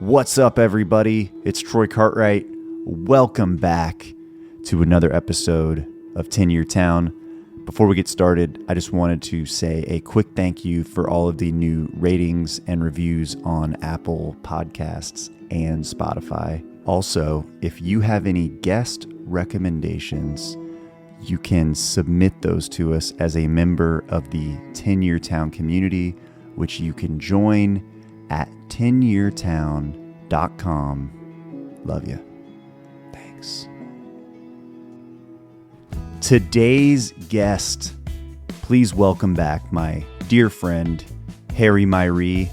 What's up, everybody? It's Troy Cartwright. Welcome back to another episode of 10-Year Town. Before we get started, I just wanted to say a quick thank you for all of the new ratings and reviews on Apple Podcasts and Spotify. Also, if you have any guest recommendations, you can submit those to us as a member of the 10-Year Town community, which you can join at 10yeartown.com. Love you. Thanks. Today's guest, please welcome back my dear friend, Miree.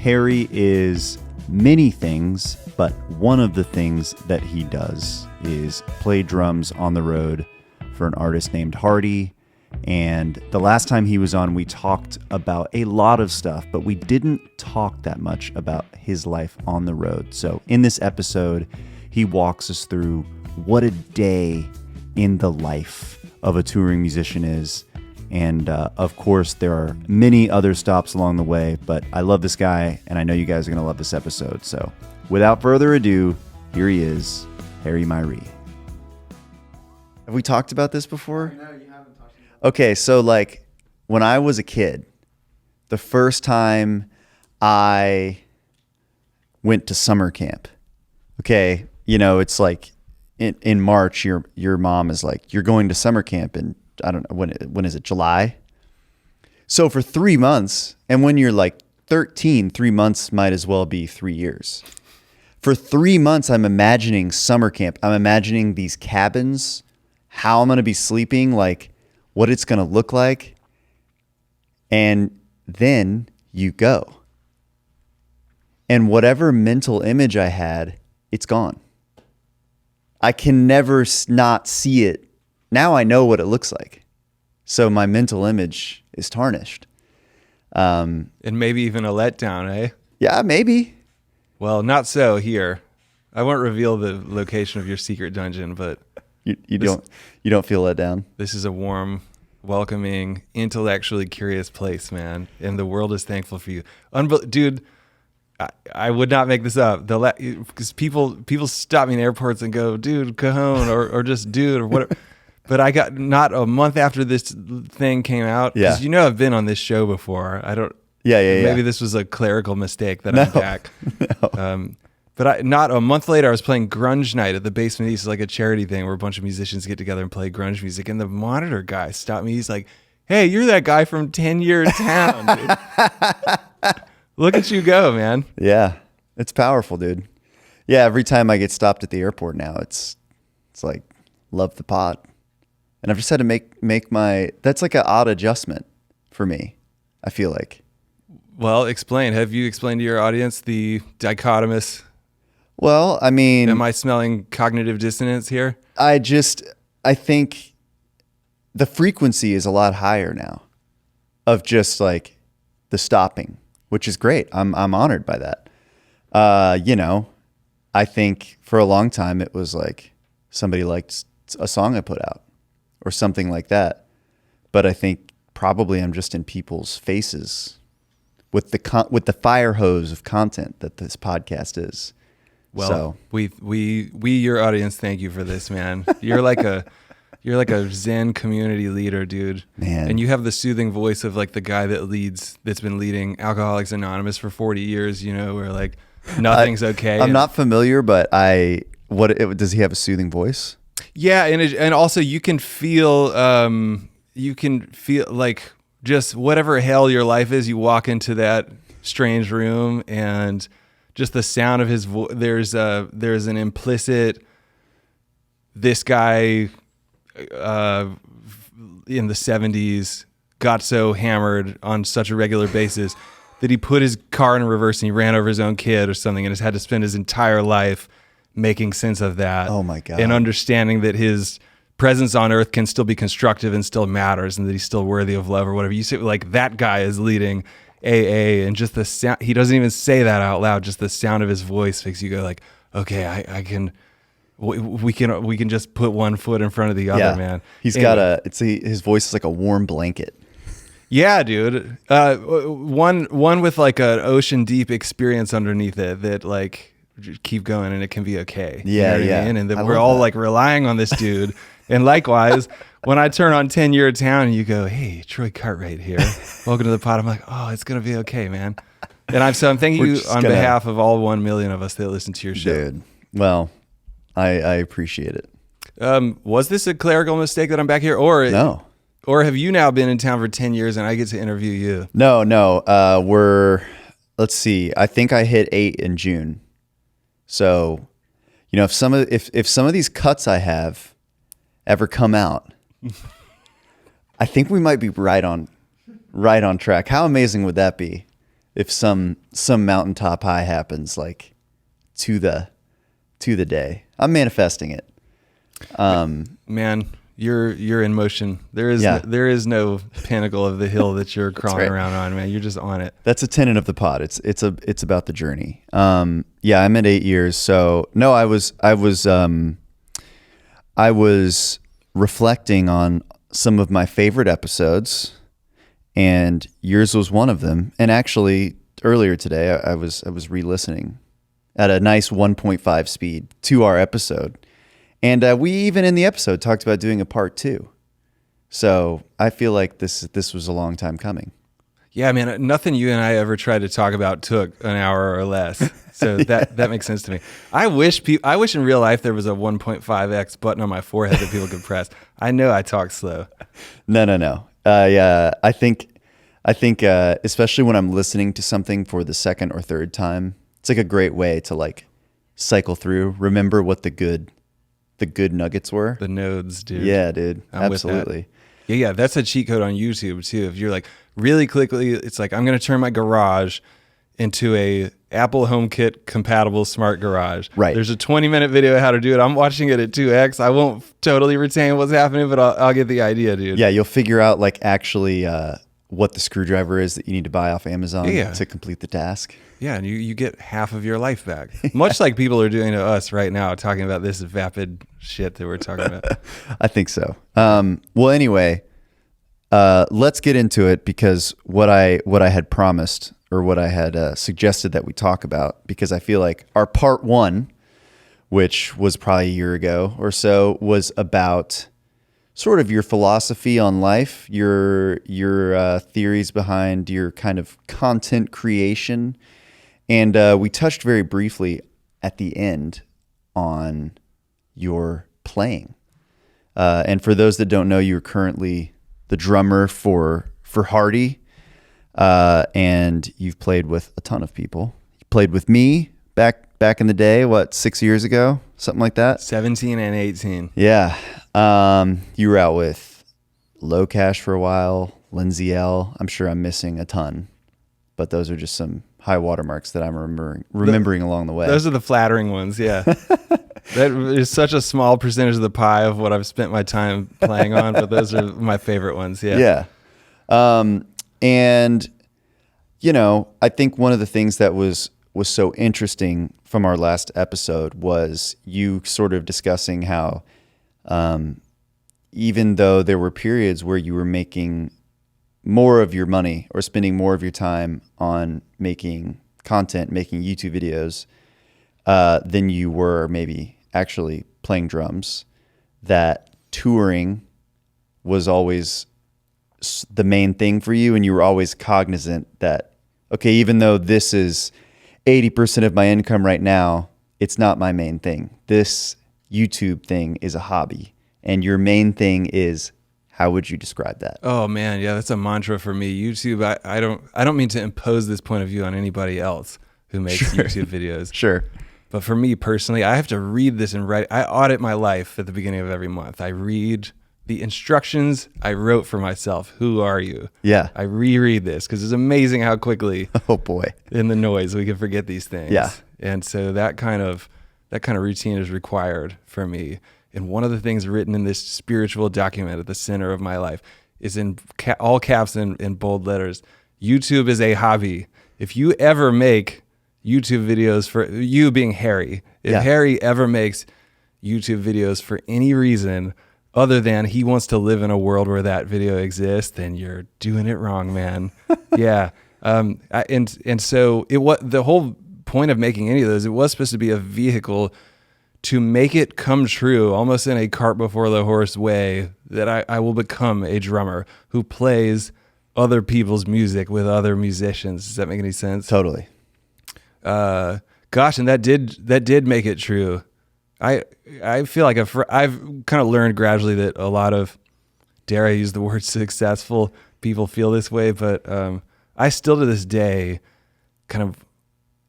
Harry is many things, but one of the things that he does is play drums on the road for an artist named Hardy. And the last time he was on, we talked about a lot of stuff, but we didn't talk that much about his life on the road. So in this episode, he walks us through what a day in the life of a touring musician is. And of course, there are many other stops along the way, but I love this guy, and I know you guys are going to love this episode. So without further ado, here he is, Miree. Have we talked about this before? No, you haven't talked about it. Okay, so like when I was a kid, the first time I went to summer camp, okay, you know, it's like in March, your mom is like, you're going to summer camp in, I don't know, when is it, July? So for 3 months, and when you're like 13, 3 months might as well be 3 years. For 3 months, I'm imagining summer camp. I'm imagining these cabins, how I'm going to be sleeping, like what it's going to look like. And then you go. And whatever mental image I had, it's gone. I can never not see it. Now I know what it looks like. So my mental image is tarnished. And maybe even a letdown, eh? Yeah, maybe. Well, not so here. I won't reveal the location of your secret dungeon, but You don't feel let down. this is a warm, welcoming, intellectually curious place, man. And the world is thankful for you. Dude, I would not make this up. Because people stop me in airports and go, dude, cajon, or just dude, or whatever. But I got not a month after this thing came out. Yeah. Because I've been on this show before. Yeah. Maybe this was a clerical mistake that I'm back. No. But not a month later, I was playing Grunge Night at the Basement East, like a charity thing where a bunch of musicians get together and play grunge music. And the monitor guy stopped me. He's like, "Hey, you're that guy from 10-Year Town, dude. Look at you go, man." Yeah, it's powerful, dude. Yeah, every time I get stopped at the airport now, it's like, love the pod. And I've just had to make that's like an odd adjustment for me, I feel like. Well, explain. Have you explained to your audience the dichotomous? Well, I mean, Am I smelling cognitive dissonance here? I think the frequency is a lot higher now of just like the stopping, which is great. I'm honored by that. I think for a long time it was like somebody liked a song I put out or something like that. But I think probably I'm just in people's faces with the fire hose of content that this podcast is. Well, so. we your audience, thank you for this, man. You're like a Zen community leader, dude. Man. And you have the soothing voice of like the guy that's been leading Alcoholics Anonymous for 40 years, where like nothing's okay. I'm not familiar, but does he have a soothing voice? Yeah, and also you can feel like just whatever hell your life is, you walk into that strange room and just the sound of his voice. There's an implicit, this guy in the 70s got so hammered on such a regular basis that he put his car in reverse and he ran over his own kid or something and has had to spend his entire life making sense of that. Oh my God. And understanding that his presence on earth can still be constructive and still matters and that he's still worthy of love or whatever. You say like that guy is leading AA, and just the sound, he doesn't even say that out loud, just the sound of his voice makes you go like, okay, I can, we can just put one foot in front of the other, man. He's got his voice is like a warm blanket. Yeah, dude. One with like an ocean deep experience underneath it that like keep going and it can be okay. Yeah, you know what yeah. I mean? And that I we're love all that. like relying on this dude. And likewise, when I turn on 10 Year Town, you go, "Hey, Troy Cartwright here. Welcome to the pod." I'm like, "Oh, it's gonna be okay, man." And I'm thanking We're you just on gonna- behalf of all 1 million of us that listen to your show. Dude. Well, I appreciate it. Was this a clerical mistake that I'm back here, or No. or have you now been in town for 10 years and I get to interview you? No. Let's see. I think I hit 8 in June. So, if some of these cuts I have ever come out, I think we might be right on track. How amazing would that be if some mountaintop high happens like to the day? I'm manifesting it. Man, you're in motion. There is no pinnacle of the hill that you're crawling right. around on, man. You're just on it. That's a tenet of the pod. It's about the journey. Yeah, I'm at 8 years. So no, I was reflecting on some of my favorite episodes, and yours was one of them. And actually, earlier today, I was re-listening at a nice 1.5 speed to our episode, and we even in the episode talked about doing a part 2. So I feel like this was a long time coming. Yeah, man. Nothing you and I ever tried to talk about took an hour or less. So that makes sense to me. I wish in real life there was a 1.5x button on my forehead that people could press. I know I talk slow. No. Yeah, I think especially when I'm listening to something for the second or third time, it's like a great way to like cycle through, remember what the good nuggets were. The nodes, dude. Yeah, dude. I'm with that. Absolutely. Yeah. That's a cheat code on YouTube too. If you're like really quickly, it's like I'm going to turn my garage into a Apple HomeKit compatible smart garage. Right. There's a 20-minute video of how to do it. I'm watching it at 2x. I won't totally retain what's happening, but I'll get the idea, dude. Yeah, you'll figure out like actually what the screwdriver is that you need to buy off Amazon to complete the task. Yeah, and you get half of your life back. Much like people are doing to us right now, talking about this vapid shit that we're talking about. I think so. Well, anyway, let's get into it, because what I had promised, or what I had suggested that we talk about, because I feel like our part 1, which was probably a year ago or so, was about sort of your philosophy on life, your theories behind your kind of content creation. And we touched very briefly at the end on your playing. And for those that don't know, you're currently the drummer for Hardy, and you've played with a ton of people. You played with me back in the day, 6 years ago, something like that? 17 and 18. Yeah. You were out with LoCash for a while, Lindsay Ell. I'm sure I'm missing a ton, but those are just some high watermarks that I'm remembering along the way. Those are the flattering ones, yeah. That is such a small percentage of the pie of what I've spent my time playing on, but those are my favorite ones, yeah. Yeah. And, I think one of the things that was so interesting from our last episode was you sort of discussing how even though there were periods where you were making more of your money or spending more of your time on making content, making YouTube videos, than you were maybe actually playing drums, that touring was always the main thing for you, and you were always cognizant that, okay, even though this is 80% of my income right now, it's not my main thing. This YouTube thing is a hobby, and your main thing is, how would you describe that? Oh man, yeah, that's a mantra for me. YouTube, I don't mean to impose this point of view on anybody else who makes YouTube videos. Sure. But for me personally, I have to read this and write. I audit my life at the beginning of every month. I read the instructions I wrote for myself. Who are you? Yeah. I reread this because it's amazing how quickly Oh boy. in the noise we can forget these things. Yeah. And so that kind of routine is required for me. And one of the things written in this spiritual document at the center of my life is in all caps and in bold letters: YouTube is a hobby. If you ever make YouTube videos, for you being Harry, if Harry ever makes YouTube videos for any reason, other than he wants to live in a world where that video exists, then you're doing it wrong, man. Yeah. And so the whole point of making any of those, it was supposed to be a vehicle to make it come true, almost in a cart before the horse way, that I will become a drummer who plays other people's music with other musicians. Does that make any sense? Totally. Gosh, and that did make it true. I feel like I've kind of learned gradually that a lot of, dare I use the word successful people feel this way, but I still to this day kind of,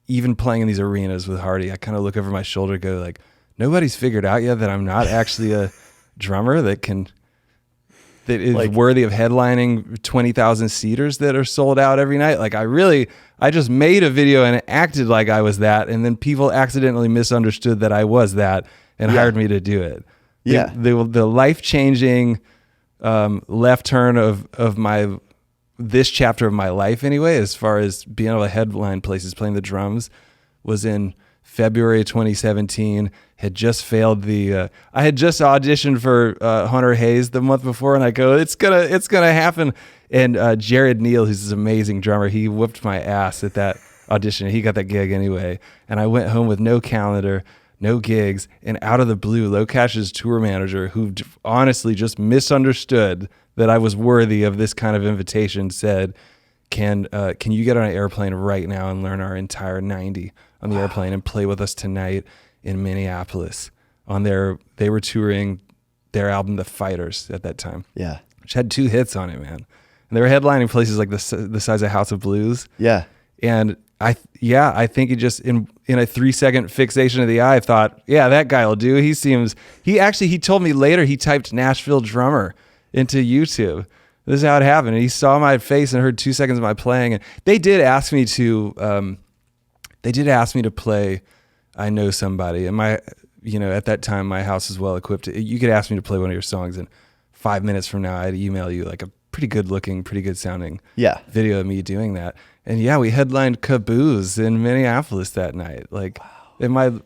even playing in these arenas with Hardy, I kind of look over my shoulder and go like, nobody's figured out yet that I'm not actually a drummer that is like, worthy of headlining 20,000 seaters that are sold out every night. Like I just made a video and acted like I was that, and then people accidentally misunderstood that I was that and hired me to do it. Yeah. The life-changing left turn of this chapter of my life anyway, as far as being able to headline places playing the drums, was in February 2017. Had just failed I had just auditioned for Hunter Hayes the month before, and I go, it's gonna happen. And Jared Neal, who's this amazing drummer, he whooped my ass at that audition. He got that gig anyway, and I went home with no calendar, no gigs, and out of the blue, LoCash's tour manager, who honestly just misunderstood that I was worthy of this kind of invitation, said, can you get on an airplane right now and learn our entire 90 on the airplane and play with us tonight in Minneapolis? They were touring their album The Fighters at that time. Yeah. Which had 2 hits on it, man. And they were headlining places like the size of House of Blues. Yeah. And I think he just in a 3-second fixation of the eye thought, yeah, that guy will do. He told me later he typed Nashville drummer into YouTube. This is how it happened. And he saw my face and heard 2 seconds of my playing. And they did ask me to play I Know Somebody. And at that time, my house was well equipped. You could ask me to play one of your songs, and 5 minutes from now, I'd email you like a pretty good looking, pretty good sounding video of me doing that. And yeah, we headlined Caboose in Minneapolis that night. Like, wow.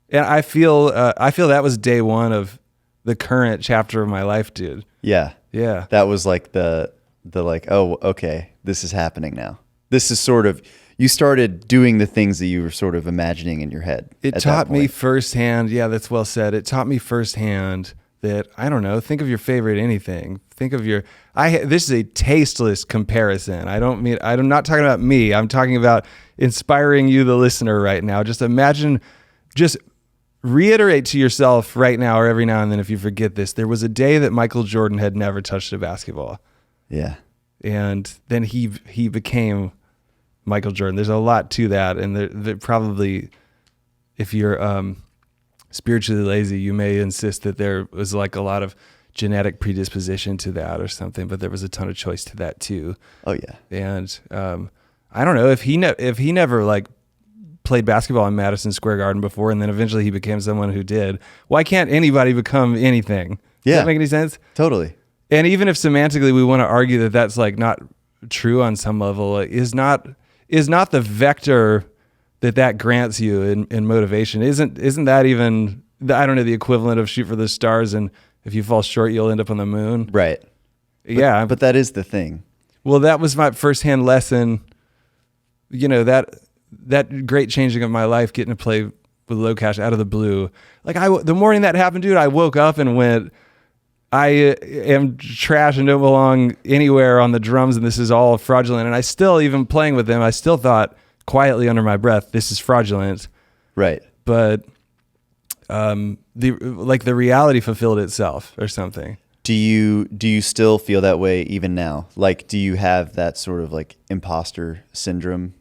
And I feel that was day one of the current chapter of my life, dude. Yeah. Yeah. That was like the like, oh, okay, this is happening now. This is sort of, you started doing the things that you were sort of imagining in your head. It taught me firsthand. Yeah, that's well said. It taught me firsthand that, I don't know, think of your favorite anything. Think of this is a tasteless comparison. I'm not talking about me. I'm talking about inspiring you, the listener, right now. Just imagine, just reiterate to yourself right now or every now and then, if you forget this, there was a day that Michael Jordan had never touched a basketball. Yeah. And then he became Michael Jordan. There's a lot to that. And there probably, if you're spiritually lazy, you may insist that there was like a lot of genetic predisposition to that or something, but there was a ton of choice to that too. Oh yeah. And I don't know if he never like played basketball in Madison Square Garden before, and then eventually he became someone who did. Why can't anybody become anything? Does that make any sense? Totally. And even if semantically we want to argue that that's like not true on some level, is not the vector that grants you in motivation. Isn't that even, I don't know, the equivalent of shoot for the stars, and if you fall short, you'll end up on the moon? Right. Yeah. But that is the thing. Well, that was my firsthand lesson, that great changing of my life, getting to play with LoCash out of the blue. Like the morning that happened, dude, I woke up and went, I am trash and don't belong anywhere on the drums, and this is all fraudulent. And I still, even playing with them, I still thought quietly under my breath, this is fraudulent. Right. But the reality fulfilled itself or something. Do you still feel that way even now? Like, do you have that sort of like imposter syndrome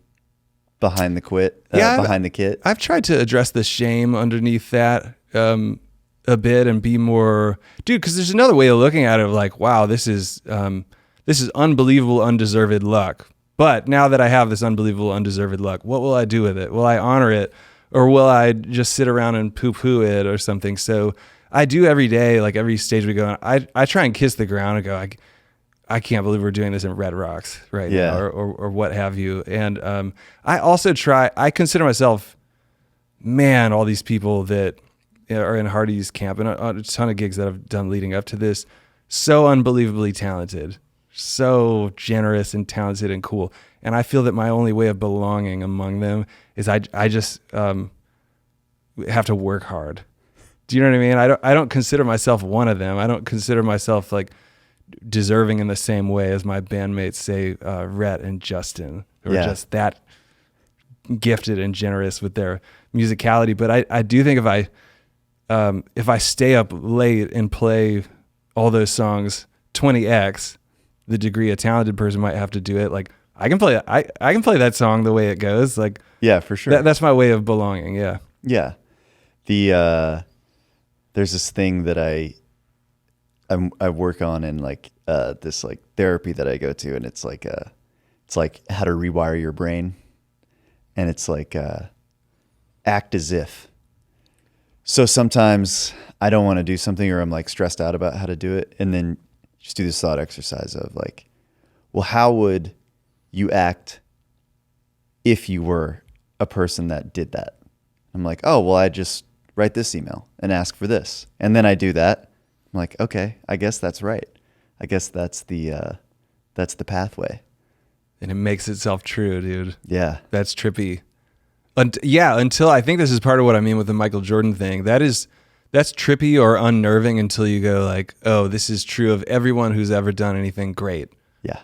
behind the kit? I've tried to address the shame underneath that a bit and be more, dude, because there's another way of looking at it of like, wow, this is unbelievable, undeserved luck. But now that I have this unbelievable, undeserved luck, what will I do with it? Will I honor it, or will I just sit around and poo-poo it or something? So I do every day, like every stage we go on, I try and kiss the ground and go, I can't believe we're doing this in Red Rocks right now, or what have you. And I also I consider myself, man, all these people that or in Hardy's camp and a ton of gigs that I've done leading up to this, so unbelievably talented, so generous and talented and cool. And I feel that my only way of belonging among them is I just have to work hard. Do you know what I mean? I don't consider myself one of them. I don't consider myself like deserving in the same way as my bandmates, say Rhett and Justin, or just that gifted and generous with their musicality. But I do think if I stay up late and play all those songs 20x the degree a talented person might have to do it, like I can play that song the way it goes. Like, yeah, for sure. That's my way of belonging. Yeah. Yeah. There's this thing that I work on in like this like therapy that I go to, and it's like how to rewire your brain, and it's like act as if. So sometimes I don't want to do something, or I'm like stressed out about how to do it, and then just do this thought exercise of like, well, how would you act if you were a person that did that? I'm like, oh, well, I just write this email and ask for this. And then I do that. I'm like, okay, I guess that's right. I guess that's the pathway. And it makes itself true, dude. Yeah. That's trippy. Until I think this is part of what I mean with the Michael Jordan thing. That's trippy or unnerving until you go like, oh, this is true of everyone who's ever done anything great. Yeah.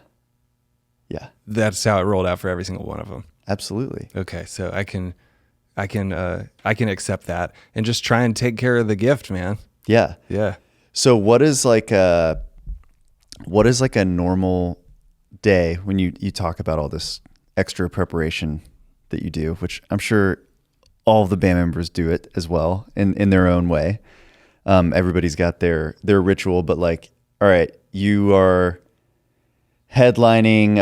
Yeah. That's how it rolled out for every single one of them. Absolutely. Okay. So I can accept that and just try and take care of the gift, man. Yeah. Yeah. So what is like a normal day when you talk about all this extra preparation that you do, which I'm sure all of the band members do it as well in their own way. Everybody's got their ritual, but like, all right, you are headlining.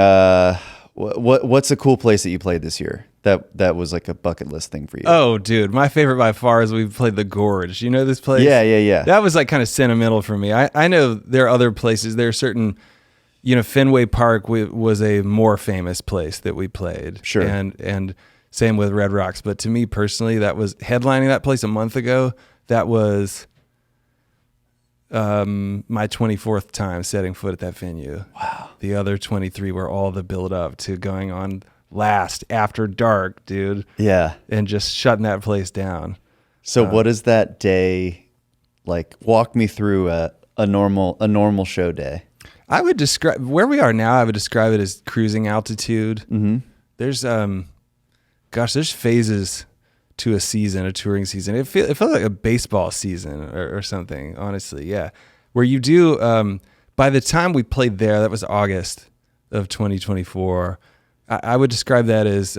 What's a cool place that you played this year? That was like a bucket list thing for you. Oh, dude, my favorite by far is we played the Gorge. You know this place? Yeah. That was like kind of sentimental for me. I know there are other places. There are certain, Fenway Park was a more famous place that we played. Sure. And same with Red Rocks. But to me personally, that was headlining that place a month ago. That was my 24th time setting foot at that venue. Wow. The other 23 were all the build up to going on last after dark, dude. Yeah. And just shutting that place down. So what is that day like? Walk me through a normal show day. I would describe where we are now. I would describe it as cruising altitude. Mm-hmm. There's phases to a season, a touring season. It feels like a baseball season or something, honestly. Yeah. Where you do, by the time we played there, that was August of 2024. I would describe that as,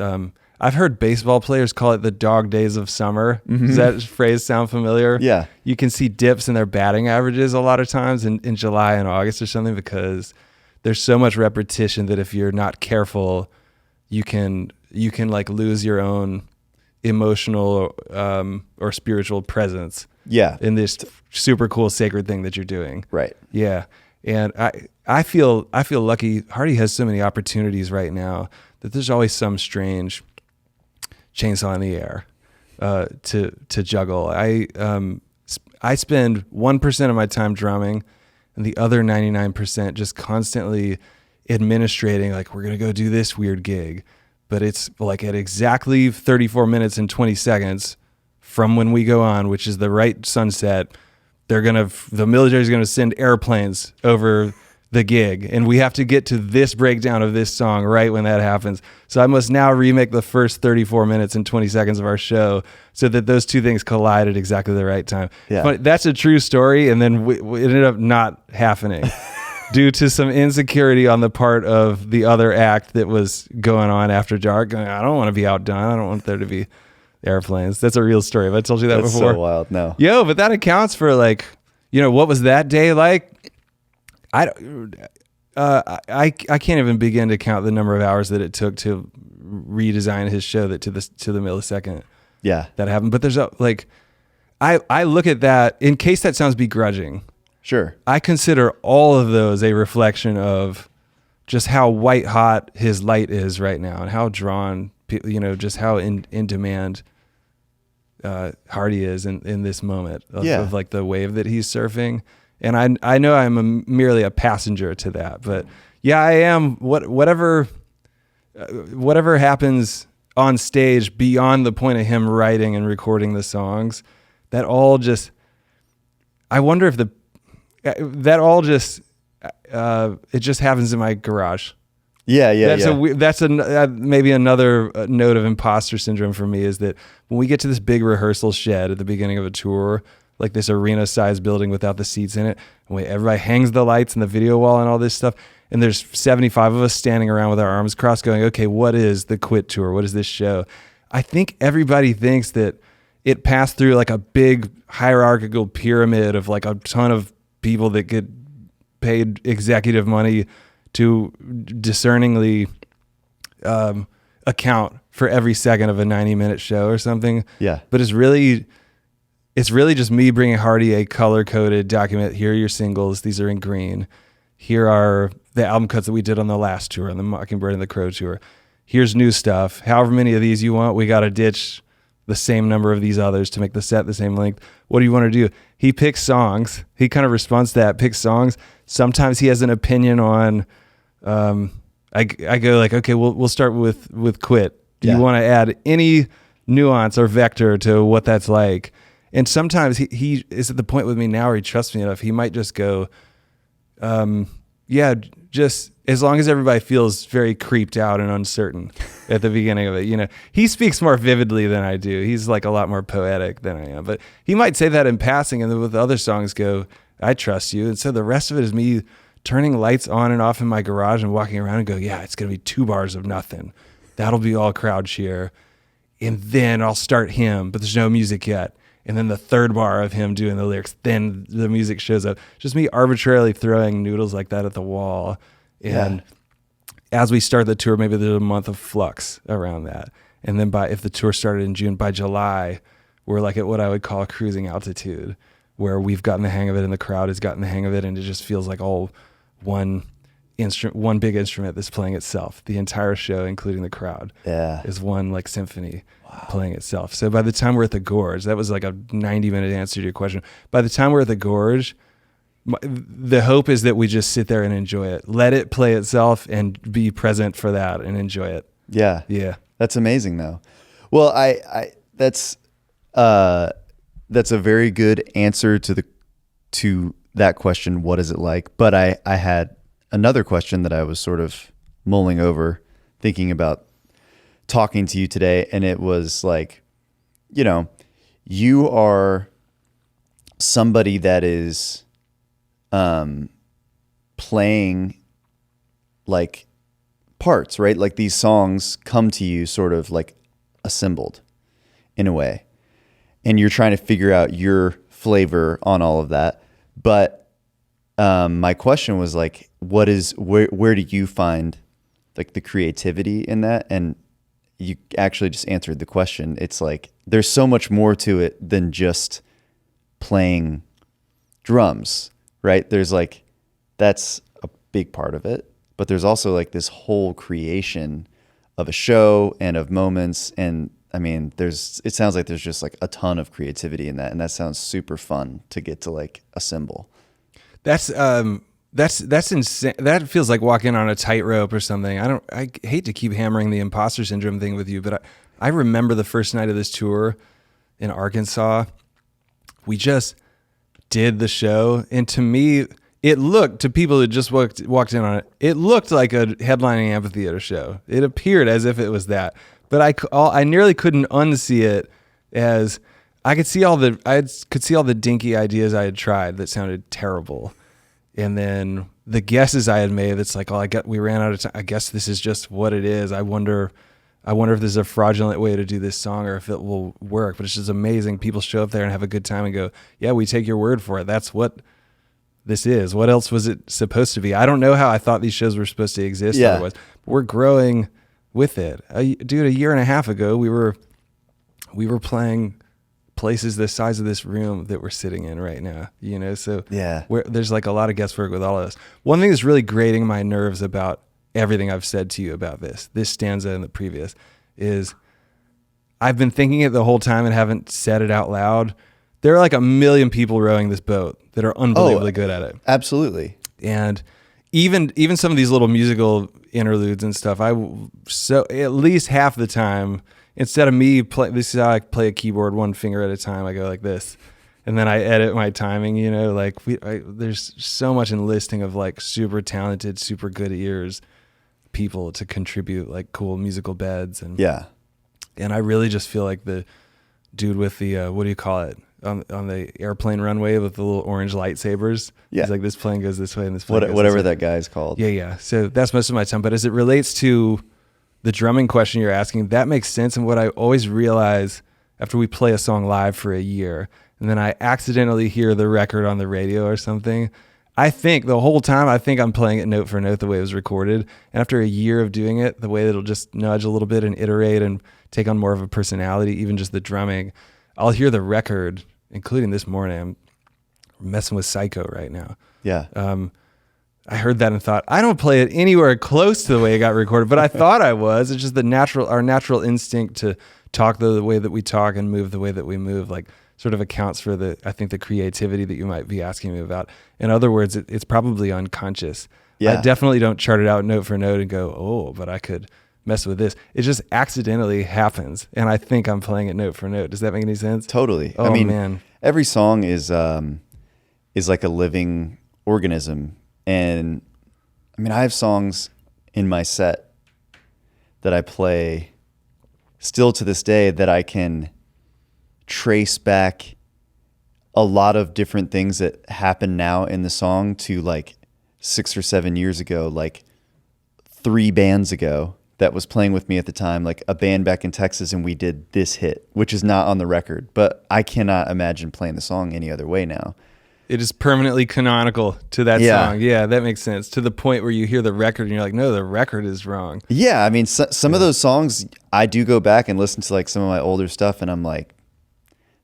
I've heard baseball players call it the dog days of summer. Mm-hmm. Does that phrase sound familiar? Yeah. You can see dips in their batting averages a lot of times in July and August or something, because there's so much repetition that if you're not careful, you can like lose your own emotional or spiritual presence. Yeah. In this super cool sacred thing that you're doing. Right. Yeah. And I feel lucky. Hardy has so many opportunities right now that there's always some strange chainsaw in the air to juggle. I spend 1% of my time drumming and the other 99% just constantly administrating, like, we're going to go do this weird gig. But it's like at exactly 34 minutes and 20 seconds from when we go on, which is the right sunset, the military's going to send airplanes over the gig, and we have to get to this breakdown of this song right when that happens. So I must now remake the first 34 minutes and 20 seconds of our show so that those two things collide at exactly the right time. Yeah. But that's a true story, and then it ended up not happening due to some insecurity on the part of the other act that was going on after dark. Going, I don't want to be outdone. I don't want there to be airplanes. That's a real story. Have I told you that That's before? so wild. No. Yo, but that accounts for like, what was that day like? I can't even begin to count the number of hours that it took to redesign his show to the millisecond. Yeah. That happened. But there's I look at that, in case that sounds begrudging. Sure. I consider all of those a reflection of just how white hot his light is right now and how drawn, just how in demand Hardy is in this moment of, Yeah. of like the wave that he's surfing. And I know I'm merely a passenger to that, but yeah, I am whatever happens on stage beyond the point of him writing and recording the songs, that all just, I wonder if that all just, it just happens in my garage. Yeah. That's maybe another note of imposter syndrome for me, is that when we get to this big rehearsal shed at the beginning of a tour, like this arena sized building without the seats in it, and everybody hangs the lights and the video wall and all this stuff, and there's 75 of us standing around with our arms crossed going, okay, what is the Quit tour? What is this show? I think everybody thinks that it passed through like a big hierarchical pyramid of like a ton of people that get paid executive money to discerningly account for every second of a 90-minute show or something. Yeah. But it's really just me bringing Hardy a color-coded document. Here are your singles. These are in green. Here are the album cuts that we did on the last tour, on the Mockingbird and the Crow tour. Here's new stuff. However many of these you want, we got to ditch the same number of these others to make the set the same length. What do you want to do? He picks songs. He kind of responds to that, picks songs. Sometimes he has an opinion on, I go like, okay, we'll start with Quit. Do you want to add any nuance or vector to what that's like? And sometimes he is at the point with me now where he trusts me enough. He might just go, just as long as everybody feels very creeped out and uncertain at the beginning of it. You know, he speaks more vividly than I do. He's like a lot more poetic than I am. But he might say that in passing, and then with the other songs go, I trust you. And so the rest of it is me turning lights on and off in my garage and walking around and go, yeah, it's going to be 2 bars of nothing. That'll be all crowd cheer. And then I'll start him, but there's no music yet. And then the 3rd bar of him doing the lyrics, then the music shows up. Just me arbitrarily throwing noodles like that at the wall. And as we start the tour, maybe there's a month of flux around that. And then if the tour started in June, by July, we're like at what I would call cruising altitude, where we've gotten the hang of it and the crowd has gotten the hang of it. And it just feels like all one big instrument that's playing itself. The entire show, including the crowd, is one like symphony playing itself. So by the time we're at the Gorge, that was like a 90-minute answer to your question. By the time we're at the Gorge, the hope is that we just sit there and enjoy it. Let it play itself and be present for that and enjoy it. Yeah. Yeah. That's amazing though. Well, that's a very good answer to that question. What is it like? But I had another question that I was sort of mulling over, thinking about talking to you today. And it was like, you know, you are somebody that is playing like parts, right? Like these songs come to you sort of like assembled in a way. And you're trying to figure out your flavor on all of that. But my question was like, where do you find like the creativity in that? And you actually just answered the question. It's like, there's so much more to it than just playing drums, right? There's like, that's a big part of it, but there's also like this whole creation of a show and of moments. And I mean, it sounds like there's just like a ton of creativity in that. And that sounds super fun to get to like assemble. That's insane. That feels like walking on a tightrope or something. I hate to keep hammering the imposter syndrome thing with you, but I remember the first night of this tour in Arkansas, we just did the show. And to me, it looked, to people who just walked in on it, it looked like a headlining amphitheater show. It appeared as if it was that, but I nearly couldn't unsee it as I could see all the dinky ideas I had tried that sounded terrible. And then the guesses I had made, that's like, we ran out of time. I guess this is just what it is. I wonder if there's a fraudulent way to do this song or if it will work. But it's just amazing. People show up there and have a good time and go, yeah, we take your word for it. That's what this is. What else was it supposed to be? I don't know how I thought these shows were supposed to exist otherwise. But we're growing with it. Dude, a year and a half ago, we were playing places the size of this room that we're sitting in right now, you know? So there's like a lot of guesswork with all of this. One thing that's really grating my nerves about everything I've said to you about this stanza and the previous is I've been thinking it the whole time and haven't said it out loud. There are like a million people rowing this boat that are unbelievably good at it. Absolutely. And even some of these little musical interludes and stuff, so at least half the time, instead of me play, this is how I play a keyboard one finger at a time. I go like this, and then I edit my timing. You know, like there's so much enlisting of like super talented, super good ears, people to contribute like cool musical beds and And I really just feel like the dude with the what do you call it? On the airplane runway with the little orange lightsabers. Yeah. He's like, this plane goes this way and this plane goes whatever this way. that guy's called. Yeah. So that's most of my time. But as it relates to the drumming question you're asking, that makes sense. And what I always realize after we play a song live for a year, and then I accidentally hear the record on the radio or something, I think the whole time, I'm playing it note for note the way it was recorded. And after a year of doing it, the way that it'll just nudge a little bit and iterate and take on more of a personality, even just the drumming, I'll hear the record, including this morning. I'm messing with Psycho right now. Yeah. I heard that and thought, I don't play it anywhere close to the way it got recorded, but I thought I was. It's just our natural instinct to talk the way that we talk and move the way that we move, like sort of accounts for the creativity that you might be asking me about. In other words, it's probably unconscious. Yeah. I definitely don't chart it out note for note and go, oh, but I could mess with this. It just accidentally happens. And I think I'm playing it note for note. Does that make any sense? Totally. Oh, I mean, man. Every song is like a living organism. And I mean, I have songs in my set that I play still to this day that I can trace back a lot of different things that happen now in the song to like 6 or 7 years ago, like 3 bands ago that was playing with me at the time, like a band back in Texas, and we did this hit, which is not on the record, but I cannot imagine playing the song any other way now. It is permanently canonical to that song. Yeah, that makes sense. To the point where you hear the record and you're like, no, the record is wrong. Yeah, I mean, some of those songs, I do go back and listen to like some of my older stuff, and I'm like,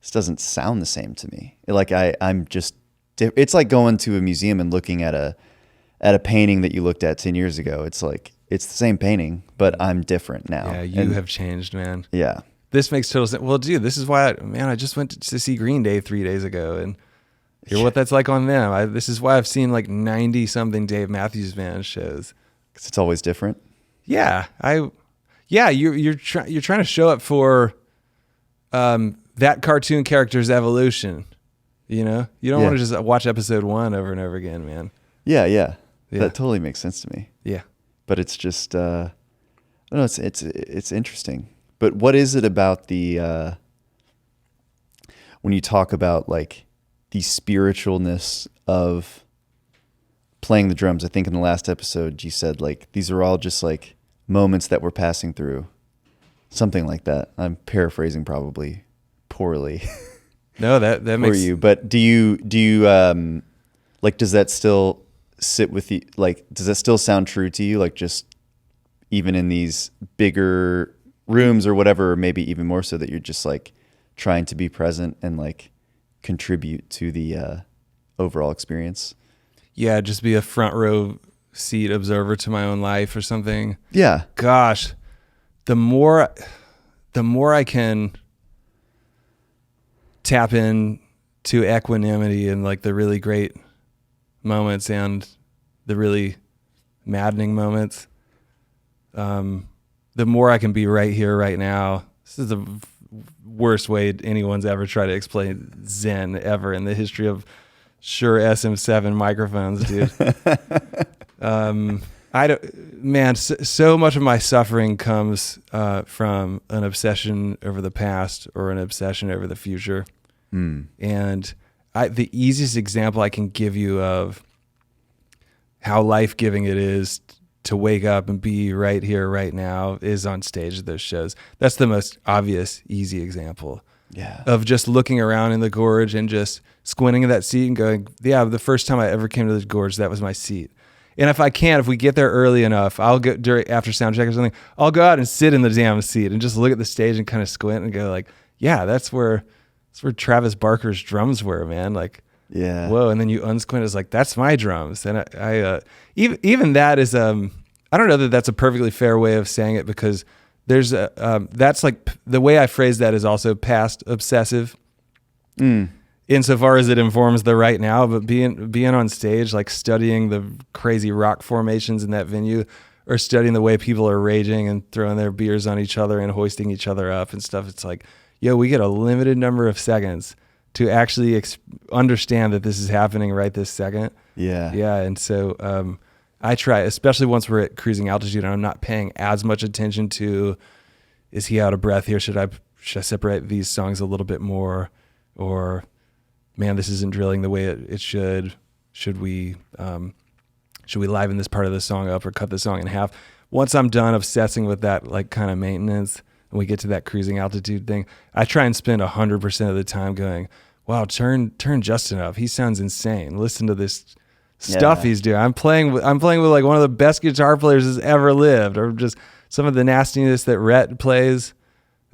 this doesn't sound the same to me. Like I'm just, it's like going to a museum and looking at a painting that you looked at 10 years ago. It's like, it's the same painting, but I'm different now. Yeah, you have changed, man. Yeah. This makes total sense. Well, dude, this is why, I just went to see Green Day 3 days ago and hear what that's like on them. This is why I've seen like 90 something Dave Matthews Band shows. 'Cause it's always different. Yeah. You're trying to show up for that cartoon character's evolution. You know, you don't want to just watch episode 1 over and over again, man. Yeah. That totally makes sense to me. Yeah. But it's just, I don't know, it's interesting. But what is it about the, when you talk about like the spiritualness of playing the drums? I think in the last episode you said like, these are all just like moments that we're passing through. Something like that. I'm paraphrasing probably poorly. No, that makes for you. But do you like, does that still sit with you? Like, does that still sound true to you? Like, just even in these bigger rooms or whatever, or maybe even more so, that you're just like trying to be present and like contribute to the overall experience? Yeah, just be a front row seat observer to my own life or something. Yeah. Gosh, the more I can tap in to equanimity and like the really great moments and the really maddening moments, the more I can be right here, right now. This is the worst way anyone's ever tried to explain Zen ever in the history of Shure SM7 microphones, dude. So much of my suffering comes from an obsession over the past or an obsession over the future. And the easiest example I can give you of how life-giving it is to wake up and be right here, right now, is on stage at those shows. That's the most obvious, easy example. Yeah. Of just looking around in the gorge and just squinting at that seat and going, yeah, the first time I ever came to the gorge, that was my seat. And if we get there early enough, I'll go after sound check or something, I'll go out and sit in the damn seat and just look at the stage and kind of squint and go like, yeah, that's where Travis Barker's drums were, man. Like, yeah. Whoa. And then you unsquint, it's like, that's my drums. And I even that is, I don't know that that's a perfectly fair way of saying it, because there's that's like the way I phrase that is also past obsessive. Insofar as it informs the right now, but being on stage, like studying the crazy rock formations in that venue, or studying the way people are raging and throwing their beers on each other and hoisting each other up and stuff. It's like, yo, we get a limited number of seconds to actually understand that this is happening right this second. Yeah. Yeah. And so I try, especially once we're at cruising altitude and I'm not paying as much attention to, is he out of breath here? Should I separate these songs a little bit more? Or, man, this isn't drilling the way it should. Should we liven this part of the song up or cut the song in half? Once I'm done obsessing with that, like kind of maintenance, and we get to that cruising altitude thing, I try and spend 100% of the time going, wow, turn Justin up. He sounds insane. Listen to this stuff he's doing. I'm playing with like one of the best guitar players that's ever lived, or just some of the nastiness that Rhett plays.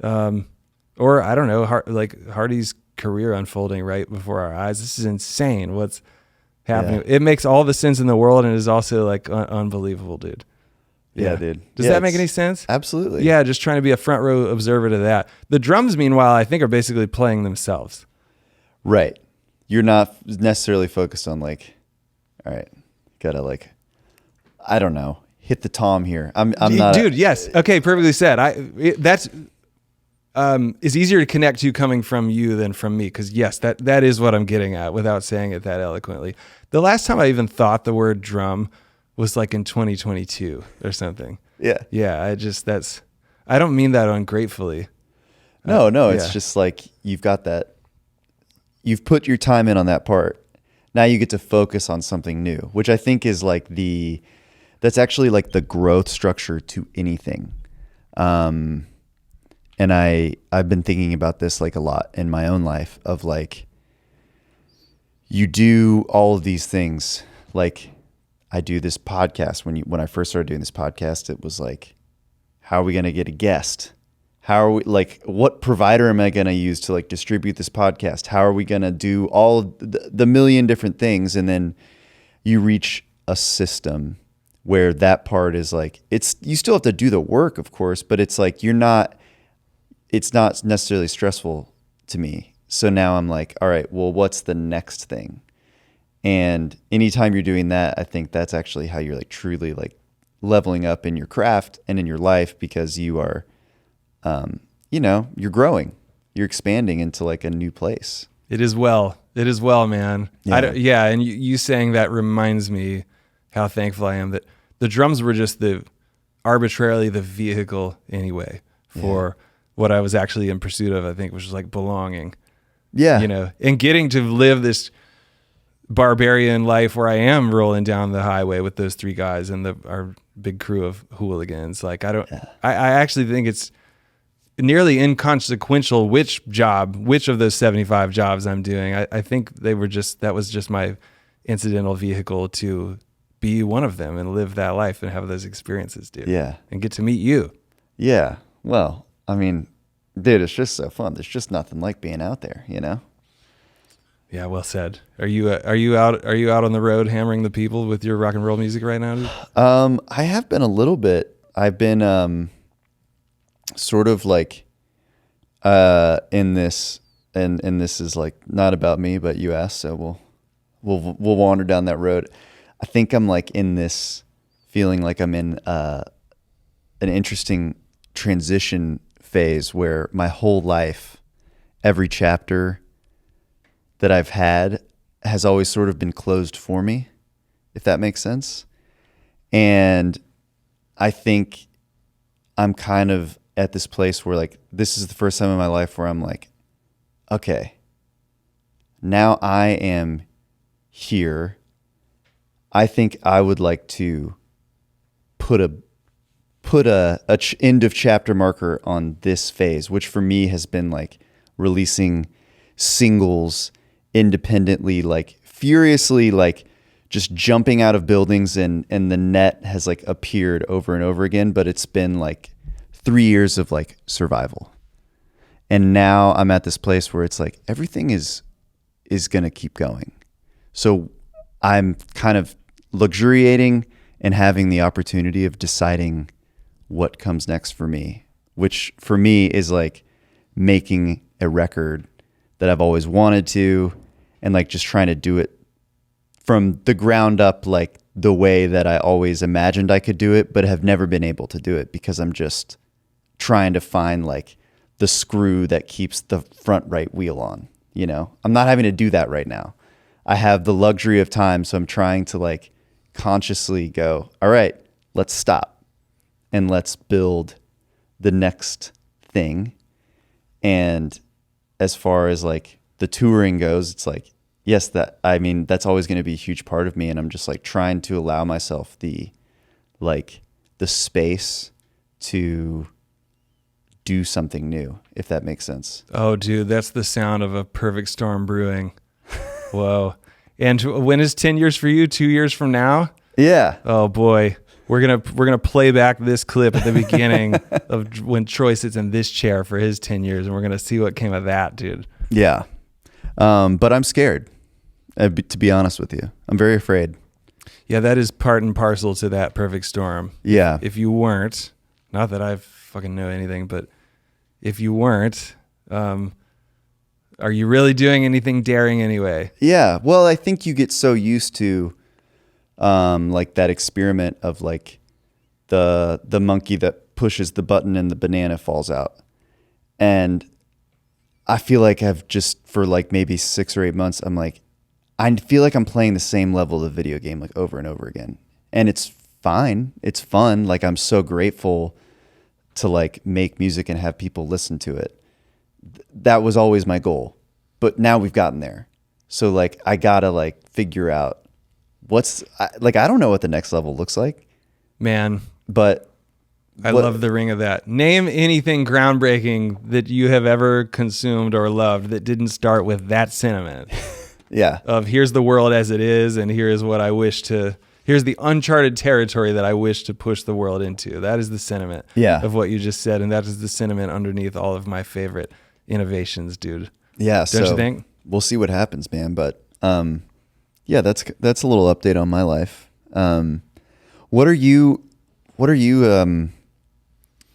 Or I don't know, like Hardy's career unfolding right before our eyes. This is insane what's happening. It makes all the sense in the world, and is also like unbelievable, dude. Yeah, dude. Does that make any sense? Absolutely. Yeah, just trying to be a front row observer to that. The drums, meanwhile, I think are basically playing themselves. Right. You're not necessarily focused on like, all right, gotta like, I don't know, hit the tom here. I'm not, dude. Yes. Okay. Perfectly said. That's is easier to connect to coming from you than from me. Cause yes, that is what I'm getting at without saying it that eloquently. The last time I even thought the word drum was like in 2022 or something. Yeah. Yeah. I don't mean that ungratefully. No, it's just like, you've got that, you've put your time in on that part. Now you get to focus on something new, which I think is like that's actually like the growth structure to anything. And I've been thinking about this like a lot in my own life of like, you do all of these things. Like I do this podcast. When I first started doing this podcast, it was like, how are we going to get a guest? How are we, like, what provider am I going to use to like distribute this podcast? How are we going to do all the million different things? And then you reach a system where that part is like, you still have to do the work, of course, but it's like, it's not necessarily stressful to me. So now I'm like, all right, well, what's the next thing? And anytime you're doing that, I think that's actually how you're like truly like leveling up in your craft and in your life, because you are, you're growing, you're expanding into like a new place. It is well, man. Yeah. And you saying that reminds me how thankful I am that the drums were just arbitrarily the vehicle anyway for what I was actually in pursuit of, I think, which was like belonging. Yeah. And getting to live this barbarian life where I am rolling down the highway with those three guys and our big crew of hooligans. Like I actually think it's nearly inconsequential which of those 75 jobs I'm doing. I think that was just my incidental vehicle to be one of them and live that life and have those experiences, dude. Yeah. And get to meet you. Yeah. Well, I mean, dude, it's just so fun. There's just nothing like being out there, you know? Yeah, well said. Are you out on the road hammering the people with your rock and roll music right now, dude? I have been a little bit. I've been sort of like in this, and this is like not about me, but you asked, so we'll wander down that road. I think I'm like in this feeling like I'm in an interesting transition phase where my whole life, every chapter that I've had has always sort of been closed for me, if that makes sense. And I think I'm kind of at this place where like, this is the first time in my life where I'm like, okay, now I am here. I think I would like to put a end of chapter marker on this phase, which for me has been like releasing singles independently, like furiously, like just jumping out of buildings, and the net has like appeared over and over again, but it's been like 3 years of like survival. And now I'm at this place where it's like everything is going to keep going. So I'm kind of luxuriating and having the opportunity of deciding what comes next for me, which for me is like making a record that I've always wanted to, and like just trying to do it from the ground up, like the way that I always imagined I could do it, but have never been able to do it because I'm just trying to find like the screw that keeps the front right wheel on, you know? I'm not having to do that right now. I have the luxury of time, so I'm trying to like consciously go, all right, let's stop and let's build the next thing. And as far as like the touring goes, it's like, yes, that's always going to be a huge part of me. And I'm just like trying to allow myself the space to do something new, if that makes sense. Oh, dude, that's the sound of a perfect storm brewing. Whoa. And when is 10 years for you? 2 years from now? Yeah. Oh boy. We're gonna play back this clip at the beginning of when Troy sits in this chair for his 10 years, and we're gonna see what came of that, dude. Yeah. But I'm scared, to be honest with you. I'm very afraid. Yeah, that is part and parcel to that perfect storm. Yeah. If you weren't, not that I fucking know anything, but if you weren't, are you really doing anything daring anyway? Yeah. Well, I think you get so used to like that experiment of like the monkey that pushes the button and the banana falls out. And I feel like I've just, for like maybe 6 or 8 months, I'm like, I feel like I'm playing the same level of the video game like over and over again. And it's fine. It's fun. Like I'm so grateful to like make music and have people listen to it. That was always my goal. But now we've gotten there. So like I gotta like figure out I don't know what the next level looks like. Man, but I love the ring of that. Name anything groundbreaking that you have ever consumed or loved that didn't start with that sentiment. Yeah. Of here's the world as it is, and here's the uncharted territory that I wish to push the world into. That is the sentiment of what you just said, and that is the sentiment underneath all of my favorite innovations, dude. Yeah. Don't you think? We'll see what happens, man. But yeah, that's a little update on my life. What are you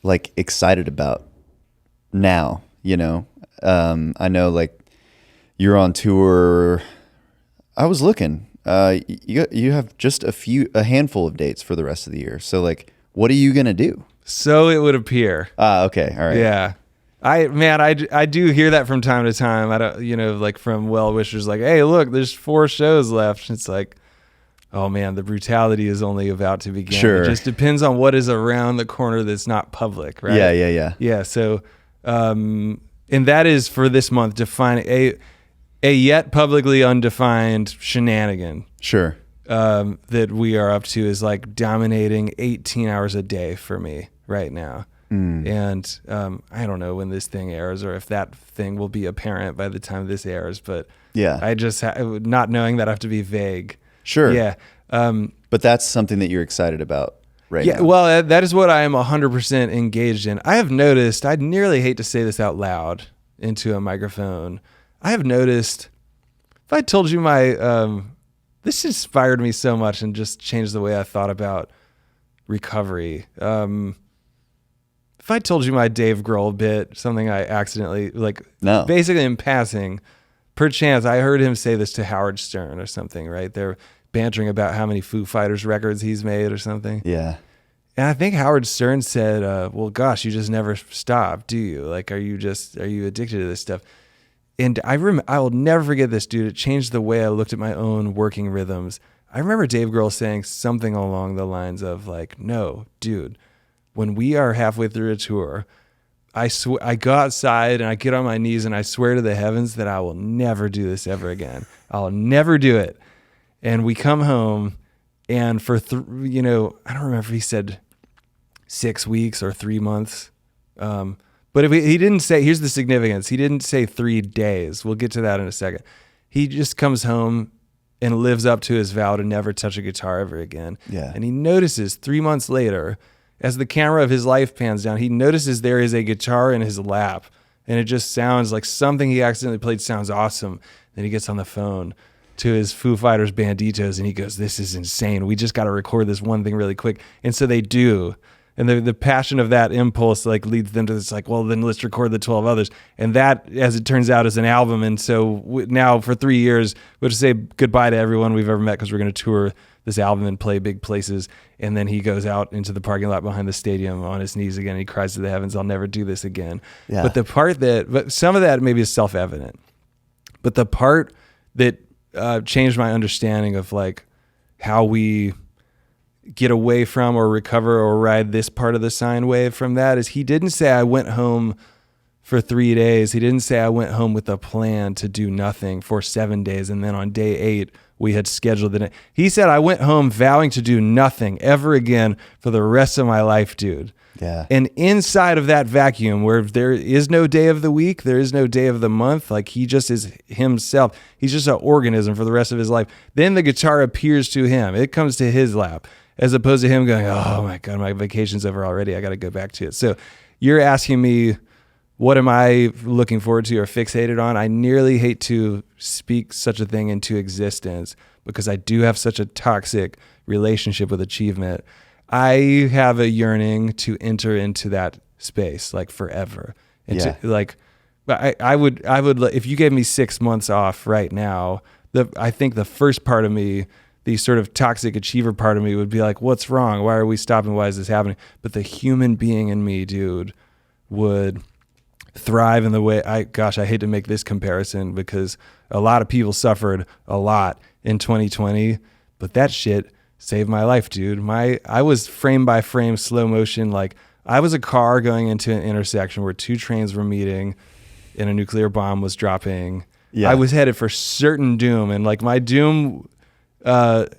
like excited about now? You know, I know like you're on tour. I was looking. You have just a handful of dates for the rest of the year. So like, what are you gonna do? So it would appear. Okay, all right. Yeah. I do hear that from time to time. I don't, like from well-wishers, like, hey, look, there's 4 shows left. It's like, oh man, the brutality is only about to begin. Sure. It just depends on what is around the corner that's not public, right? Yeah. Yeah. So, and that is for this month, define a yet publicly undefined shenanigan. Sure. That we are up to is like dominating 18 hours a day for me right now. And I don't know when this thing airs or if that thing will be apparent by the time this airs, but yeah, I just not knowing that I have to be vague. Sure. Yeah. But that's something that you're excited about right now. Yeah. Well, that is what I am 100% engaged in. I have noticed, I'd nearly hate to say this out loud into a microphone. I have noticed, if I told you this inspired me so much and just changed the way I thought about recovery. If I told you my Dave Grohl bit, something I accidentally, basically in passing, perchance I heard him say this to Howard Stern or something, right? They're bantering about how many Foo Fighters records he's made or something. Yeah. And I think Howard Stern said, well, gosh, you just never stop, do you? Like, are you addicted to this stuff? And I will never forget this, dude. It changed the way I looked at my own working rhythms. I remember Dave Grohl saying something along the lines of like, no, dude, when we are halfway through a tour, I go outside and I get on my knees and I swear to the heavens that I will never do this ever again. I'll never do it. And we come home and for, I don't remember if he said 6 weeks or 3 months. But he didn't say, here's the significance. He didn't say 3 days. We'll get to that in a second. He just comes home and lives up to his vow to never touch a guitar ever again. Yeah. And he notices 3 months later, as the camera of his life pans down, he notices there is a guitar in his lap, and it just sounds like something he accidentally played sounds awesome. Then he gets on the phone to his Foo Fighters Banditos, and he goes, this is insane. We just got to record this one thing really quick. And so they do. And the passion of that impulse like leads them to this like, well, then let's record the 12 others. And that, as it turns out, is an album. And so now for 3 years, we'll just say goodbye to everyone we've ever met because we're going to tour this album and play big places. And then he goes out into the parking lot behind the stadium on his knees again. And he cries to the heavens, I'll never do this again. Yeah. But some of that maybe is self-evident. But the part that changed my understanding of like how we get away from or recover or ride this part of the sine wave from that is he didn't say I went home for 3 days. He didn't say I went home with a plan to do nothing for 7 days. And then on day 8, we had scheduled it. He said I went home vowing to do nothing ever again for the rest of my life, dude. Yeah. And inside of that vacuum where there is no day of the week, there is no day of the month, like he just is himself. He's just an organism for the rest of his life. Then the guitar appears to him. It comes to his lap as opposed to him going, oh my God, my vacation's over already. I got to go back to it. So you're asking me, what am I looking forward to or fixated on? I nearly hate to speak such a thing into existence because I do have such a toxic relationship with achievement. I have a yearning to enter into that space like forever. And Yeah. to, like, I would, if you gave me 6 months off right now, I think the first part of me, the sort of toxic achiever part of me would be like, what's wrong? Why are we stopping? Why is this happening? But the human being in me, dude, would thrive in the way I hate to make this comparison because a lot of people suffered a lot in 2020, but that shit saved my life, dude. I was frame by frame slow motion. Like I was a car going into an intersection where 2 trains were meeting and a nuclear bomb was dropping. Yeah. I was headed for certain doom, and like my doom had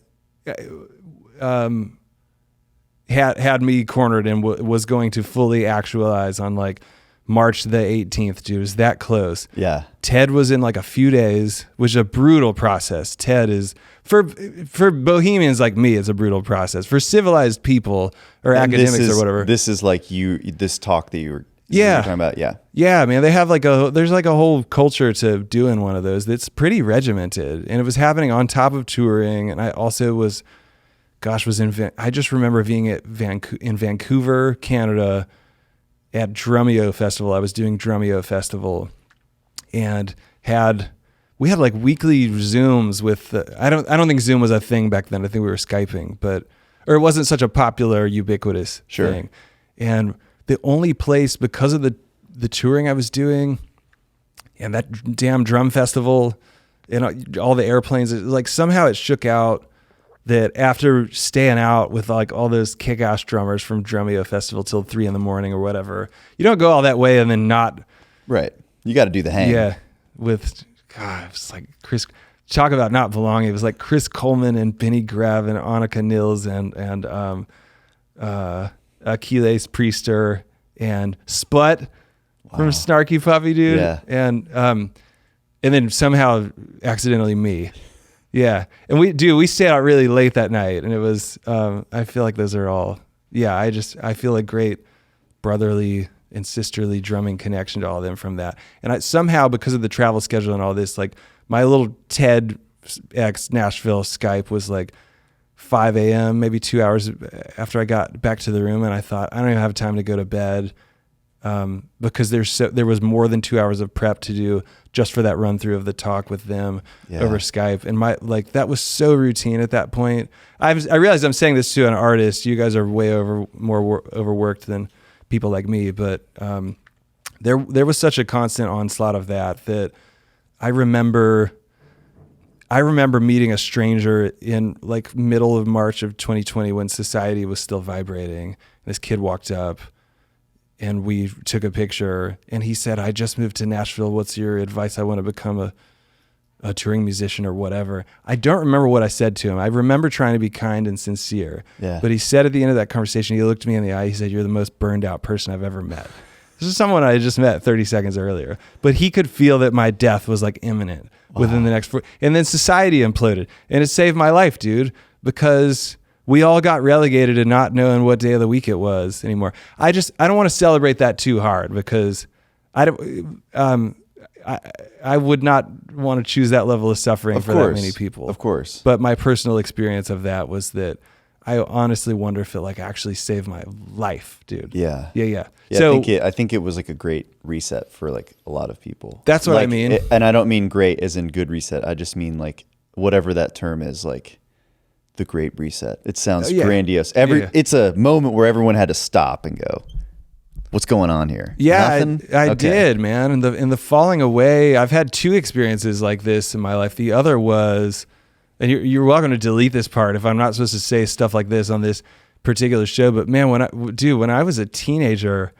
me cornered and was going to fully actualize on like March the 18th, dude. It was that close. Yeah. TED was in like a few days, which is a brutal process. TED is for bohemians like me, it's a brutal process. For civilized people or And academics or whatever. This is like this talk that you were talking about. Yeah. Yeah, man, they have there's like a whole culture to doing one of those that's pretty regimented, and it was happening on top of touring. And I also was I just remember being in Vancouver, Canada, at Drumeo Festival. I was doing Drumeo Festival, and we had like weekly Zooms with I don't think Zoom was a thing back then. I think we were Skyping, or it wasn't such a popular, ubiquitous thing. And the only place, because of the touring I was doing and that damn drum festival and all the airplanes, like somehow it shook out that after staying out with like all those kick-ass drummers from Drumeo Festival till 3 a.m. or whatever, you don't go all that way and then not. Right. You got to do the hang. Yeah. It was like Chris, talk about not belonging. It was like Chris Coleman and Benny Grav and Annika Nils and Achilles Priester and Sput from Snarky Puppy, dude. Yeah. And then somehow accidentally me. Yeah. And we stayed out really late that night, and it was, I feel like those are all, I feel a great brotherly and sisterly drumming connection to all of them from that. And I somehow, because of the travel schedule and all this, like my little TEDx Nashville Skype was like 5 a.m., maybe 2 hours after I got back to the room. And I thought, I don't even have time to go to bed. Because there was more than 2 hours of prep to do just for that run through of the talk with them over Skype. And that was so routine at that point. I realized I'm saying this to an artist. You guys are way more overworked than people like me, but there was such a constant onslaught of that I remember meeting a stranger in like middle of March of 2020 when society was still vibrating. This kid walked up and we took a picture, and he said, I just moved to Nashville. What's your advice? I want to become a touring musician or whatever. I don't remember what I said to him. I remember trying to be kind and sincere. Yeah. But he said at the end of that conversation, he looked me in the eye. He said, you're the most burned out person I've ever met. This is someone I just met 30 seconds earlier. But he could feel that my death was like imminent within the next 4. And then society imploded. And it saved my life, dude, because we all got relegated to not knowing what day of the week it was anymore. I don't want to celebrate that too hard because I would not want to choose that level of suffering for that many people. Of course. But my personal experience of that was that I honestly wonder if it like actually saved my life, dude. Yeah. Yeah. Yeah, So I think it was like a great reset for like a lot of people. that's what I Like, mean. And I don't mean great as in good reset. I just mean like whatever that term is, like the great reset. It sounds Yeah. grandiose. Yeah. It's a moment where everyone had to stop and go, what's going on here? Yeah, Nothing? I Okay. did, man. In the falling away, I've had 2 experiences like this in my life. The other was, and you're welcome to delete this part if I'm not supposed to say stuff like this on this particular show. But man, when I was a teenager,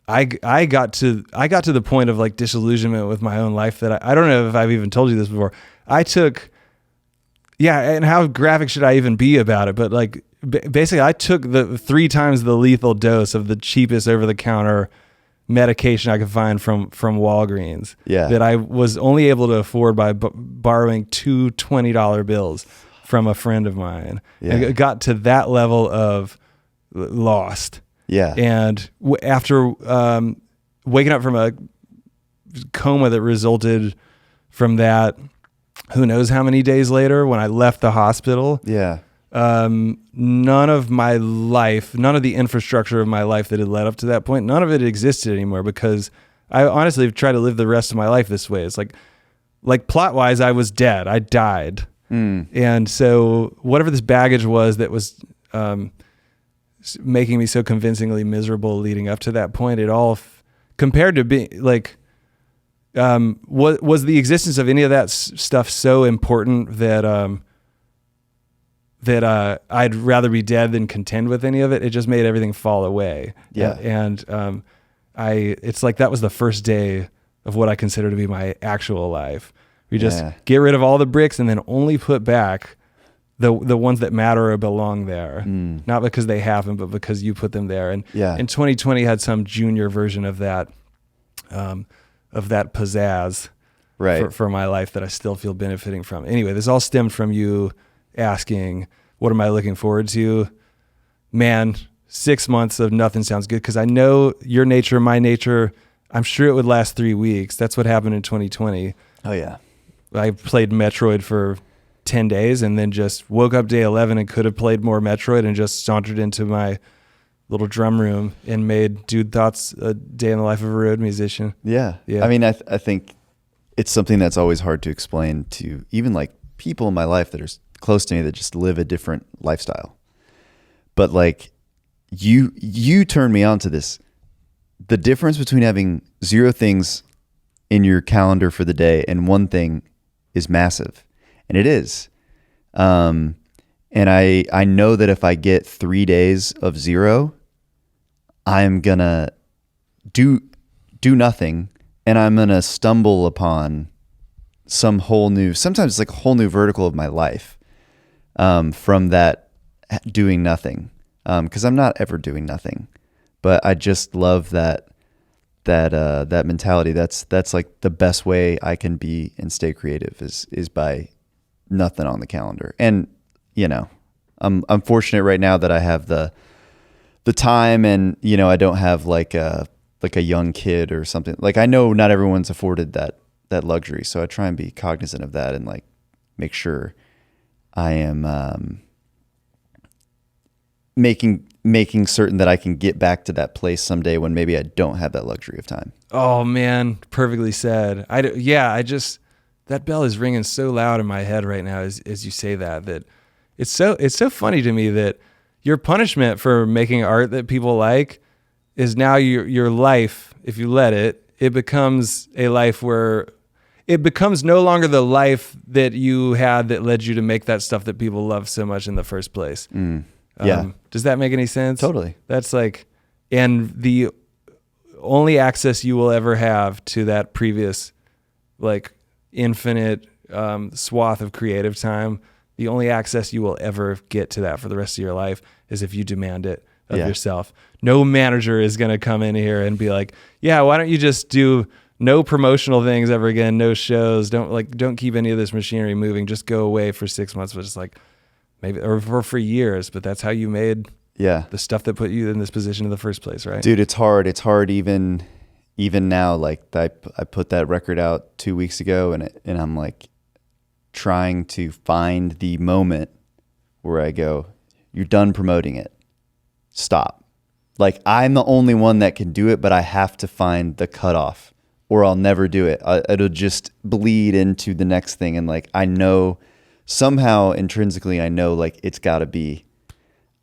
I got to the point of like disillusionment with my own life that I don't know if I've even told you this before. And how graphic should I even be about it? But like, basically, I took the 3 times the lethal dose of the cheapest over-the-counter medication I could find from Walgreens. Yeah. That I was only able to afford by borrowing 2 $20 bills from a friend of mine. Yeah. And it got to that level of lost. Yeah. And after waking up from a coma that resulted from that, who knows how many days later when I left the hospital, Yeah. none of the infrastructure of my life that had led up to that point, none of it existed anymore because I honestly have tried to live the rest of my life this way. It's like plot wise, I was dead. I died. And so whatever this baggage was that was making me so convincingly miserable leading up to that point, it all compared to being like, was the existence of any of that stuff so important that I'd rather be dead than contend with any of it. It just made everything fall away. Yeah. And it's like that was the first day of what I consider to be my actual life. We just get rid of all the bricks and then only put back the ones that matter or belong there. Not because they happen, but because you put them there. And in 2020 had some junior version of that pizzazz for my life that I still feel benefiting from. Anyway, this all stemmed from you asking, what am I looking forward to? Man, 6 months of nothing sounds good because I know your nature, my nature, I'm sure it would last 3 weeks. That's what happened in 2020. Oh, yeah. I played Metroid for 10 days and then just woke up day 11 and could have played more Metroid and just sauntered into my little drum room and made Dude Thoughts a day in the life of a road musician. Yeah. I mean, I think it's something that's always hard to explain to even like people in my life that are close to me that just live a different lifestyle. But like you turned me on to this. The difference between having 0 things in your calendar for the day and 1 thing is massive. And it is. And I know that if I get 3 days of 0, I'm gonna do nothing, and I'm gonna stumble upon sometimes it's like a whole new vertical of my life from that doing nothing. Because I'm not ever doing nothing, but I just love that mentality. That's like the best way I can be and stay creative is by nothing on the calendar. And I'm fortunate right now that I have the time, and I don't have like a young kid or something. Like I know not everyone's afforded that luxury, so I try and be cognizant of that and like make sure I am making certain that I can get back to that place someday when maybe I don't have that luxury of time. Oh man, perfectly said. That bell is ringing so loud in my head right now as you say that it's so funny to me that your punishment for making art that people like is now your life. If you let it becomes a life where it becomes no longer the life that you had that led you to make that stuff that people love so much in the first place. Does that make any sense? Totally. That's like, and the only access you will ever have to that previous, like infinite swath of creative time, the only access you will ever get to that for the rest of your life is if you demand it of yourself. No manager is going to come in here and be like, yeah, why don't you just do no promotional things ever again? No shows. Don't keep any of this machinery moving. Just go away for 6 months, but just like maybe, or for years, but that's how you made the stuff that put you in this position in the first place. Right. Dude, it's hard. It's hard even now. Like I put that record out 2 weeks ago and I'm like trying to find the moment where I go, You're done promoting it. Stop. Like, I'm the only one that can do it, but I have to find the cutoff or I'll never do it. It'll just bleed into the next thing. And like, I know somehow intrinsically, I know like it's gotta be,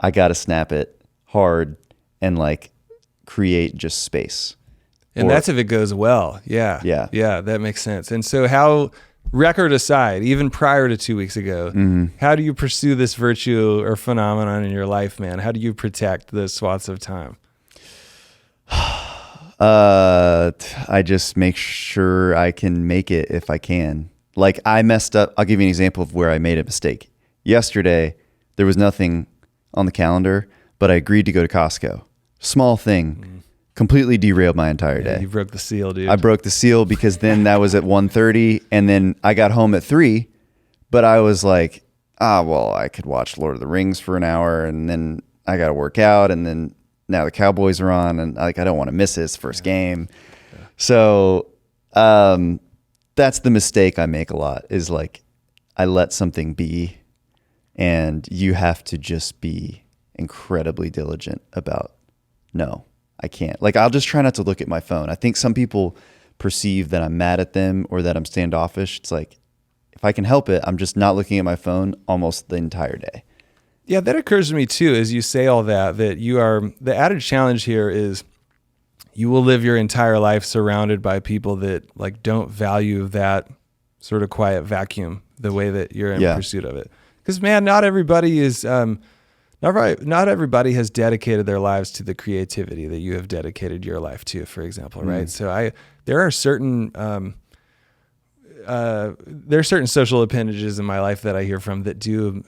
I gotta snap it hard and like create just space. And that's if it goes well. Yeah. Yeah. Yeah. That makes sense. And so how, record aside, even prior to 2 weeks ago, how do you pursue this virtue or phenomenon in your life, man? How do you protect those swaths of time? I just make sure I can make it if I can. Like, I messed up. I'll give you an example of where I made a mistake. Yesterday, there was nothing on the calendar, but I agreed to go to Costco. Small thing. Completely derailed my entire day. You broke the seal, dude. I broke the seal because then that was at 1:30 and then I got home at 3, but I was like, well, I could watch Lord of the Rings for an hour and then I got to work out and then now the Cowboys are on and like I don't want to miss his first game. Yeah. So that's the mistake I make a lot is like I let something be and you have to just be incredibly diligent about no. I can't. Like, I'll just try not to look at my phone. I think some people perceive that I'm mad at them or that I'm standoffish. It's like, if I can help it, I'm just not looking at my phone almost the entire day. Yeah, that occurs to me too, as you say all that the added challenge here is you will live your entire life surrounded by people that like don't value that sort of quiet vacuum the way that you're in pursuit of it. Because man, not everybody is, not everybody has dedicated their lives to the creativity that you have dedicated your life to, for example, right? So there are certain social appendages in my life that I hear from that do,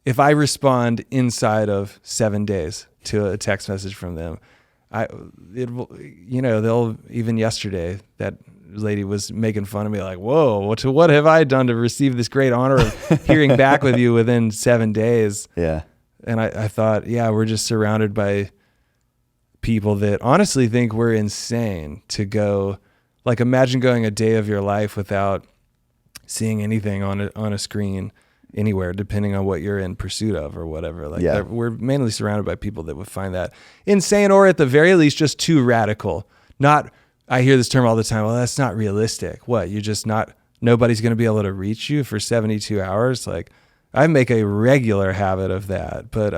if I respond inside of 7 days to a text message from them, they'll, even yesterday, that lady was making fun of me like, whoa, what have I done to receive this great honor of hearing back with you within 7 days? Yeah. And I thought, we're just surrounded by people that honestly think we're insane to go, like, imagine going a day of your life without seeing anything on a screen anywhere, depending on what you're in pursuit of or whatever. Like, we're mainly surrounded by people that would find that insane or at the very least just too radical. Not, I hear this term all the time, well, that's not realistic. What, you're just not, nobody's going to be able to reach you for 72 hours? Like, I make a regular habit of that, but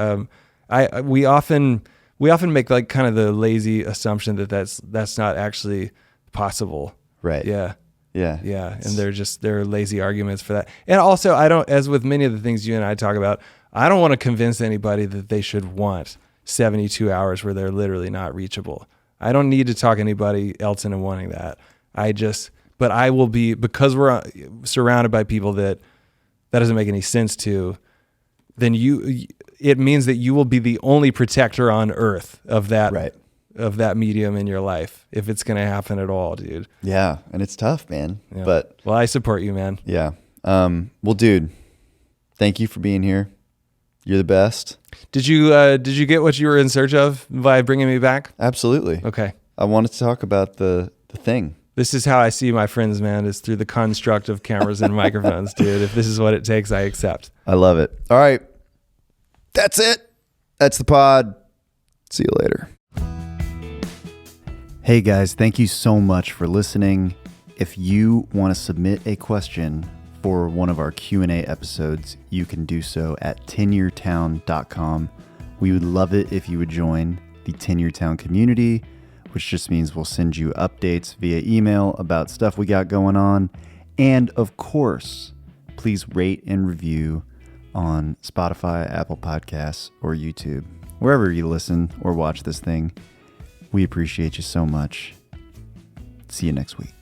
we often make like kind of the lazy assumption that that's not actually possible. Right. Yeah. Yeah. Yeah. And there are lazy arguments for that. And also I don't, as with many of the things you and I talk about, I don't want to convince anybody that they should want 72 hours where they're literally not reachable. I don't need to talk anybody else into wanting that. But I will be, because we're surrounded by people that doesn't make any sense to, then it means that you will be the only protector on earth of that, right, of that medium in your life, if it's going to happen at all, dude. Yeah. And it's tough, man. Yeah. But well, I support you, man. Yeah. Well, dude, thank you for being here. You're the best. Did you get what you were in search of by bringing me back? Absolutely. Okay. I wanted to talk about the thing. This is how I see my friends, man, is through the construct of cameras and microphones, dude. If this is what it takes, I accept. I love it. All right. That's it. That's the pod. See you later. Hey guys, thank you so much for listening. If you want to submit a question for one of our Q&A episodes, you can do so at tenuretowne.com. We would love it if you would join the Tenuretown community, which just means we'll send you updates via email about stuff we got going on. And of course, please rate and review on Spotify, Apple Podcasts, or YouTube. Wherever you listen or watch this thing, we appreciate you so much. See you next week.